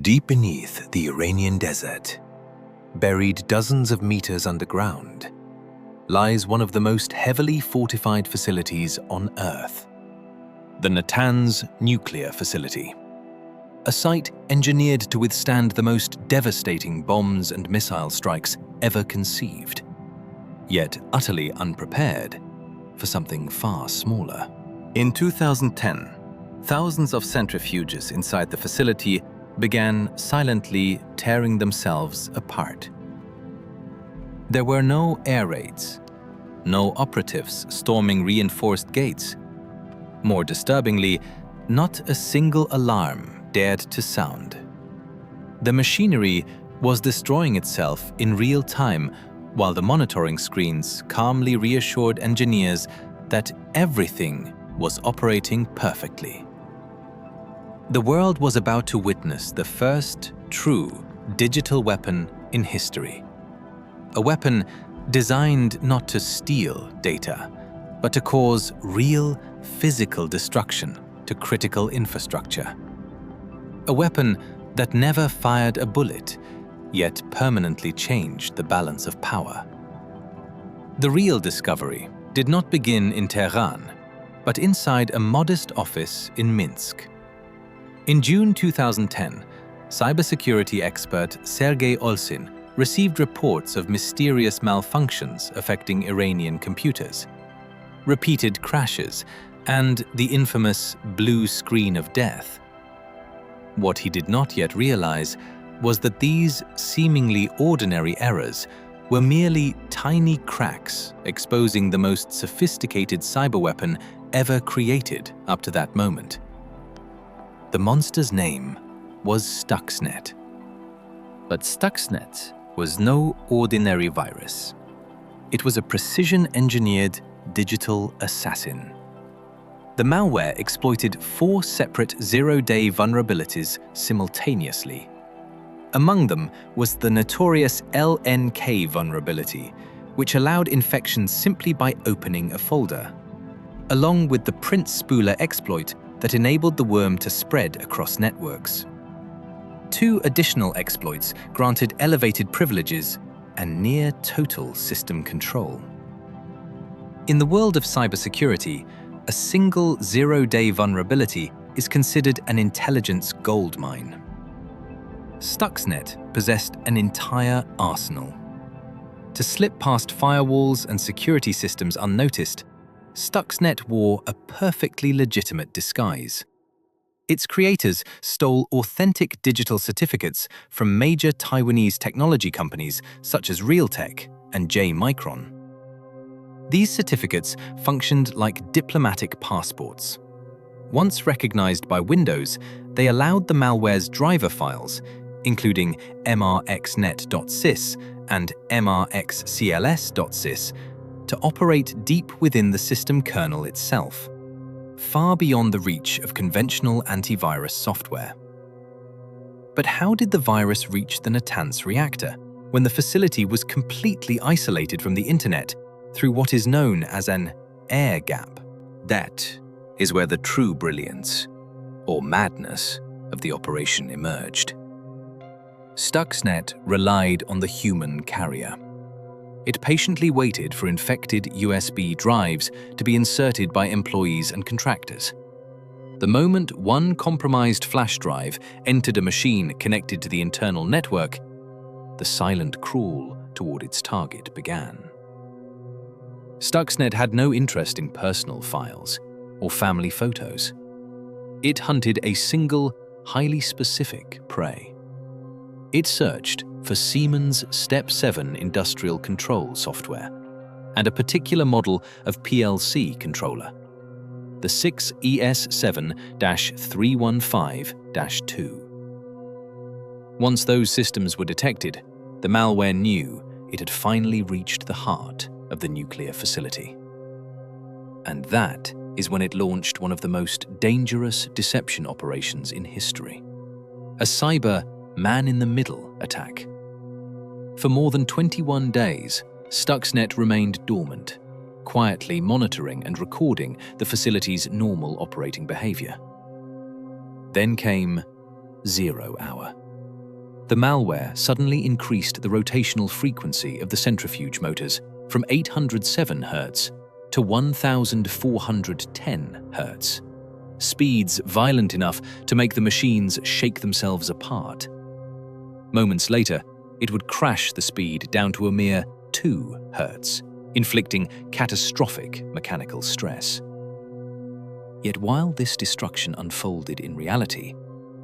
Deep beneath the Iranian desert, buried dozens of meters underground, lies one of the most heavily fortified facilities on Earth, the Natanz nuclear facility. A site engineered to withstand the most devastating bombs and missile strikes ever conceived, yet utterly unprepared for something far smaller. In 2010, thousands of centrifuges inside the facility began silently tearing themselves apart. There were no air raids, no operatives storming reinforced gates. More disturbingly, not a single alarm dared to sound. The machinery was destroying itself in real time, while the monitoring screens calmly reassured engineers that everything was operating perfectly. The world was about to witness the first true digital weapon in history. A weapon designed not to steal data, but to cause real physical destruction to critical infrastructure. A weapon that never fired a bullet, yet permanently changed the balance of power. The real discovery did not begin in Tehran, but inside a modest office in Minsk. In June 2010, cybersecurity expert Sergei Olsin received reports of mysterious malfunctions affecting Iranian computers, repeated crashes, and the infamous blue screen of death. What he did not yet realize was that these seemingly ordinary errors were merely tiny cracks exposing the most sophisticated cyberweapon ever created up to that moment. The monster's name was Stuxnet. But Stuxnet was no ordinary virus. It was a precision-engineered digital assassin. The malware exploited 4 separate zero-day vulnerabilities simultaneously. Among them was the notorious LNK vulnerability, which allowed infection simply by opening a folder, along with the print spooler exploit that enabled the worm to spread across networks. 2 additional exploits granted elevated privileges and near total system control. In the world of cybersecurity, a single zero-day vulnerability is considered an intelligence goldmine. Stuxnet possessed an entire arsenal. To slip past firewalls and security systems unnoticed, Stuxnet wore a perfectly legitimate disguise. Its creators stole authentic digital certificates from major Taiwanese technology companies such as Realtek and J-Micron. These certificates functioned like diplomatic passports. Once recognized by Windows, they allowed the malware's driver files, including mrxnet.sys and mrxcls.sys, to operate deep within the system kernel itself, far beyond the reach of conventional antivirus software. But how did the virus reach the Natanz reactor when the facility was completely isolated from the internet through what is known as an air gap? That is where the true brilliance, or madness, of the operation emerged. Stuxnet relied on the human carrier. It patiently waited for infected USB drives to be inserted by employees and contractors. The moment one compromised flash drive entered a machine connected to the internal network, the silent crawl toward its target began. Stuxnet had no interest in personal files or family photos. It hunted a single, highly specific prey. It searched for Siemens Step 7 industrial control software and a particular model of PLC controller, the 6ES7-315-2. Once those systems were detected, the malware knew it had finally reached the heart of the nuclear facility. And that is when it launched one of the most dangerous deception operations in history, a cyber man-in-the-middle attack. For more than 21 days, Stuxnet remained dormant, quietly monitoring and recording the facility's normal operating behavior. Then came 0 hour. The malware suddenly increased the rotational frequency of the centrifuge motors from 807 Hz to 1410 Hz, speeds violent enough to make the machines shake themselves apart. Moments later, it would crash the speed down to a mere 2 Hz, inflicting catastrophic mechanical stress. Yet while this destruction unfolded in reality,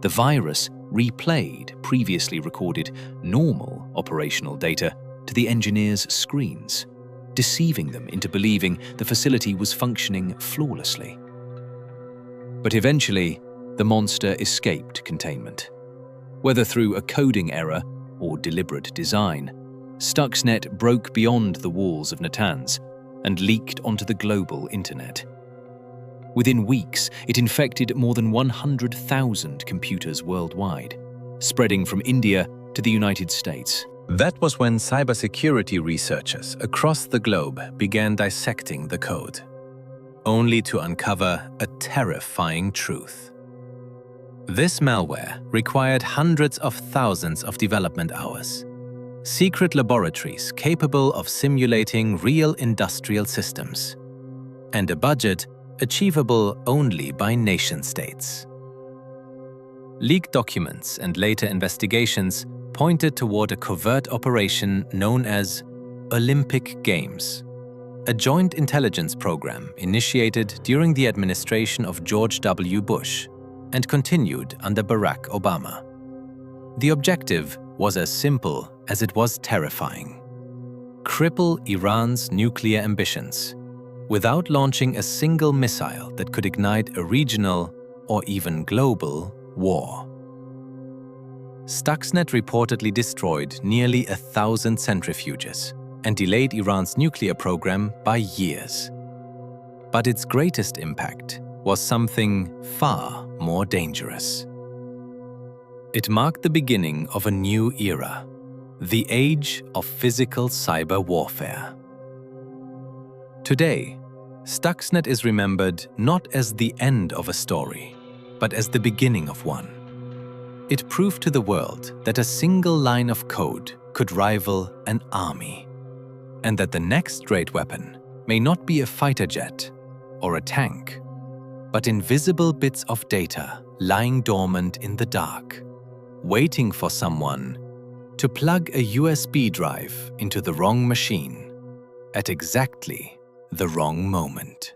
the virus replayed previously recorded normal operational data to the engineers' screens, deceiving them into believing the facility was functioning flawlessly. But eventually, the monster escaped containment. Whether through a coding error or deliberate design, Stuxnet broke beyond the walls of Natanz and leaked onto the global internet. Within weeks, it infected more than 100,000 computers worldwide, spreading from India to the United States. That was when cybersecurity researchers across the globe began dissecting the code, only to uncover a terrifying truth. This malware required hundreds of thousands of development hours, secret laboratories capable of simulating real industrial systems, and a budget achievable only by nation-states. Leaked documents and later investigations pointed toward a covert operation known as Olympic Games, a joint intelligence program initiated during the administration of George W. Bush and continued under Barack Obama. The objective was as simple as it was terrifying: cripple Iran's nuclear ambitions without launching a single missile that could ignite a regional or even global war. Stuxnet reportedly destroyed nearly 1,000 centrifuges and delayed Iran's nuclear program by years. But its greatest impact was something far more dangerous. It marked the beginning of a new era, the age of physical cyber warfare. Today, Stuxnet is remembered not as the end of a story, but as the beginning of one. It proved to the world that a single line of code could rival an army, and that the next great weapon may not be a fighter jet or a tank, but invisible bits of data lying dormant in the dark, waiting for someone to plug a USB drive into the wrong machine at exactly the wrong moment.